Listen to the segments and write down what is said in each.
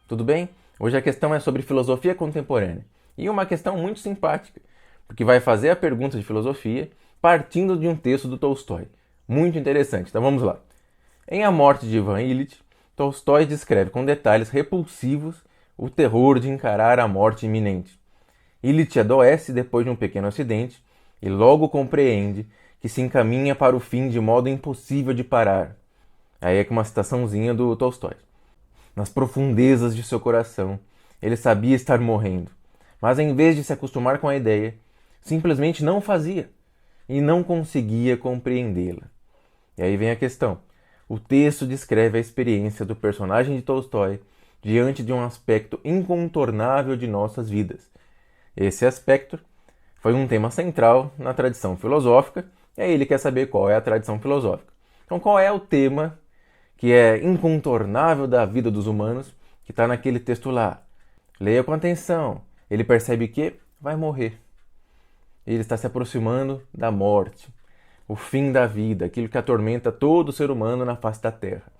Tudo bem? Hoje a questão é sobre filosofia contemporânea. E uma questão muito simpática, porque vai fazer a pergunta de filosofia partindo de um texto do Tolstói. Muito interessante, então vamos lá. Em A Morte de Ivan Ilitch, Tolstói descreve com detalhes repulsivos o terror de encarar a morte iminente. Ilitch adoece depois de um pequeno acidente e logo compreende que se encaminha para o fim de modo impossível de parar. Aí é com uma citaçãozinha do Tolstói. Nas profundezas de seu coração, ele sabia estar morrendo, mas em vez de se acostumar com a ideia, simplesmente não o fazia e não conseguia compreendê-la. E aí vem a questão. O texto descreve a experiência do personagem de Tolstói diante de um aspecto incontornável de nossas vidas. Esse aspecto foi um tema central na tradição filosófica, e aí ele quer saber qual é a tradição filosófica. Então, qual é o tema que é incontornável da vida dos humanos, que está naquele texto lá? Leia com atenção. Ele percebe que vai morrer. Ele está se aproximando da morte, o fim da vida, aquilo que atormenta todo ser humano na face da Terra.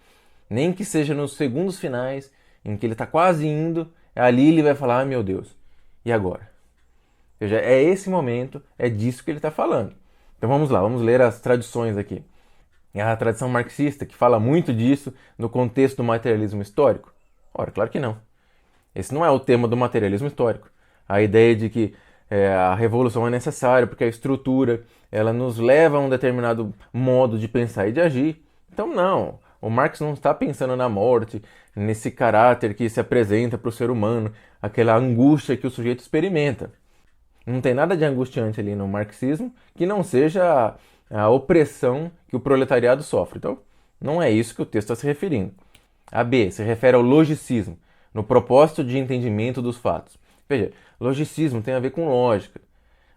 Nem que seja nos segundos finais, em que ele está quase indo, ali ele vai falar, meu Deus, e agora? Ou seja, é esse momento, é disso que ele está falando. Então vamos lá, vamos ler as tradições aqui. É a tradição marxista, que fala muito disso no contexto do materialismo histórico? Ora, claro que não. Esse não é o tema do materialismo histórico. A ideia de que a revolução é necessária porque a estrutura ela nos leva a um determinado modo de pensar e de agir. Então não, o Marx não está pensando na morte, nesse caráter que se apresenta para o ser humano, aquela angústia que o sujeito experimenta. Não tem nada de angustiante ali no marxismo que não seja a opressão que o proletariado sofre. Então, não é isso que o texto está se referindo. A B se refere ao logicismo, no propósito de entendimento dos fatos. Veja, logicismo tem a ver com lógica.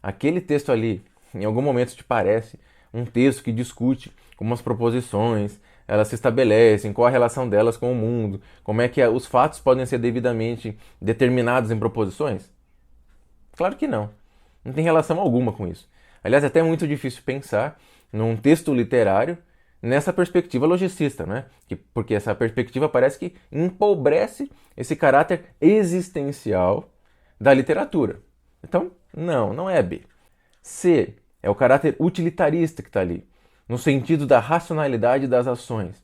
Aquele texto ali, em algum momento te parece um texto que discute como as proposições, elas se estabelecem, qual a relação delas com o mundo, como é que os fatos podem ser devidamente determinados em proposições? Claro que não. Não tem relação alguma com isso. Aliás, é até muito difícil pensar num texto literário nessa perspectiva logicista, né? Porque essa perspectiva parece que empobrece esse caráter existencial da literatura. Então, não é B. C é o caráter utilitarista que está ali, no sentido da racionalidade das ações.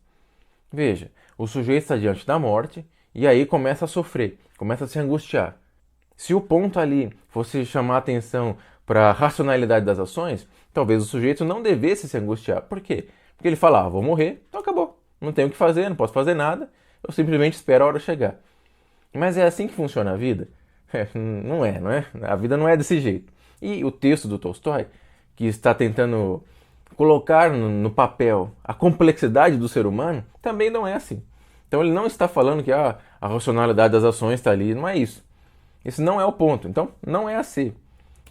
Veja, o sujeito está diante da morte e aí começa a sofrer, começa a se angustiar. Se o ponto ali fosse chamar a atenção para a racionalidade das ações, talvez o sujeito não devesse se angustiar. Por quê? Porque ele fala, vou morrer, então acabou. Não tenho o que fazer, não posso fazer nada, eu simplesmente espero a hora chegar. Mas é assim que funciona a vida? Não é? A vida não é desse jeito. E o texto do Tolstói, que está tentando colocar no papel a complexidade do ser humano, também não é assim. Então ele não está falando que a racionalidade das ações está ali, não é isso. Esse não é o ponto, então não é assim.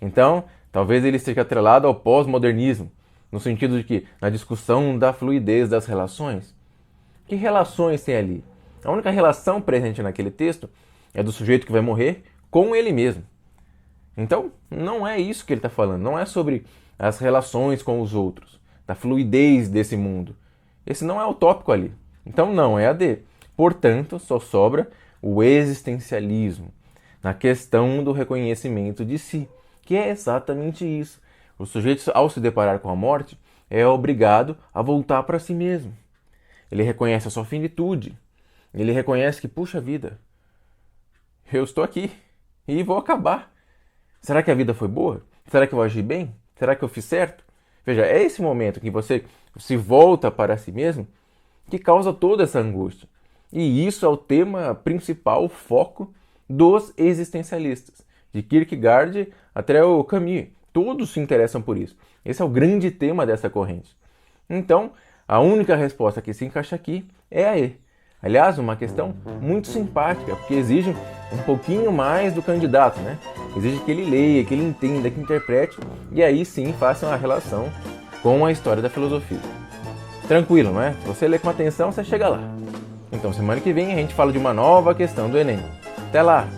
Então, talvez ele esteja atrelado ao pós-modernismo, no sentido de que, na discussão da fluidez das relações, que relações tem ali? A única relação presente naquele texto é do sujeito que vai morrer com ele mesmo. Então, não é isso que ele está falando, não é sobre as relações com os outros, da fluidez desse mundo. Esse não é o tópico ali. Então, não é a D. Portanto, só sobra o existencialismo, na questão do reconhecimento de si, que é exatamente isso. O sujeito, ao se deparar com a morte, é obrigado a voltar para si mesmo. Ele reconhece a sua finitude. Ele reconhece que, puxa vida, eu estou aqui e vou acabar. Será que a vida foi boa? Será que eu agi bem? Será que eu fiz certo? Veja, é esse momento que você se volta para si mesmo que causa toda essa angústia. E isso é o tema principal, o foco dos existencialistas, de Kierkegaard até o Camus. Todos se interessam por isso. Esse é o grande tema dessa corrente. Então, a única resposta que se encaixa aqui é a E. Aliás, uma questão muito simpática, porque exige um pouquinho mais do candidato, né? Exige que ele leia, que ele entenda, que interprete, e aí sim faça uma relação com a história da filosofia. Tranquilo, não é? Se você ler com atenção, você chega lá. Então, semana que vem a gente fala de uma nova questão do Enem. Até lá!